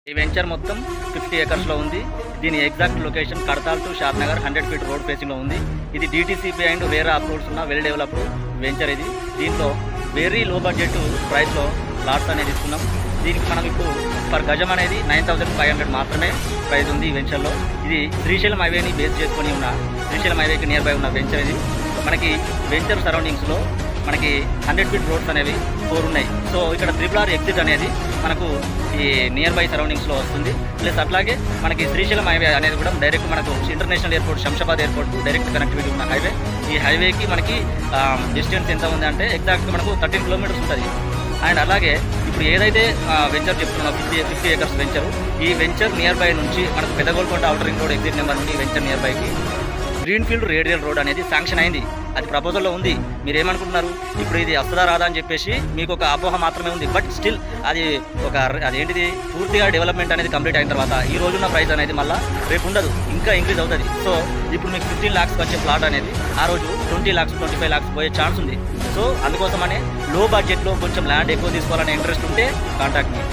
ఈ వెంచర్ మొత్తం 50 ఏకర్స్లో ఉంది. దీని exact location Kadthal to Shadnagar 100 feet road ఫేసింగ్లో ఉంది. ఇది DTCP అండ్ వేరే అప్రోడ్స్ ఉన్న వెల్ డెవలప్డ్ వెంచర్ ఇది. దీంట్లో వెరీ లో బడ్జెట్ ప్రైస్లో ప్లాట్స్ అనేది ఇస్తున్నాం. దీనికి మనం ఇప్పుడు పర్ గజం అనేది 9,500 మాత్రమే ప్రైస్ ఉంది ఈ వెంచర్లో. ఇది శ్రీశైలం హైవేని బేస్ చేసుకొని ఉన్న శ్రీశైలం హైవేకి నియర్ బై ఉన్న వెంచర్ ఇది. మనకి వెంచర్ సరౌండింగ్స్లో మనకి 100 ఫీట్ రోడ్స్ అనేవి 4 ఉన్నాయి. సో ఇక్కడ RRR ఎగ్జిట్ అనేది మనకు ఈ నియర్ బై సరౌండింగ్స్లో వస్తుంది. ప్లస్ అట్లాగే మనకి శ్రీశైలం హైవే అనేది కూడా డైరెక్ట్ మనకు international airport Shamshabad airport direct connectivity ఉన్న హైవే. ఈ హైవేకి మనకి డిస్టెన్స్ ఎంత ఉంది అంటే ఎగ్జాక్ట్గా మనకు 13 కిలోమీటర్స్ ఉంటుంది. అండ్ అలాగే ఇప్పుడు ఏదైతే వెంచర్ చెప్తున్నాం 50 ఏకర్స్ వెంచర్, ఈ వెంచర్ నియర్ బై నుంచి మనకు Pedda Golkonda outer ring road exit number నుండి వెంచర్ నియర్ బైకి గ్రీన్ఫీల్డ్ రేడియల్ రోడ్ అనేది శాంక్షన్ అయింది. అది ప్రపోజల్లో ఉంది. మీరు ఏమనుకుంటున్నారు ఇప్పుడు ఇది వస్తుందా రాదా అని చెప్పేసి మీకు ఒక అపోహ మాత్రమే ఉంది. బట్ స్టిల్ అది అదేంటిది పూర్తిగా డెవలప్మెంట్ అనేది కంప్లీట్ అయిన తర్వాత ఈ రోజున్న ప్రైస్ అనేది మళ్ళీ రేపు ఉండదు, ఇంకా ఇంక్రీజ్ అవుతుంది. సో ఇప్పుడు మీకు 15 lakhs వచ్చే ప్లాట్ అనేది ఆ రోజు 20 lakhs 25 lakhs పోయే ఛాన్స్ ఉంది. సో అందుకోసమనే లో బడ్జెట్లో కొంచెం ల్యాండ్ ఎక్కువ తీసుకోవాలనే ఇంట్రెస్ట్ ఉంటే కాంటాక్ట్ మీ.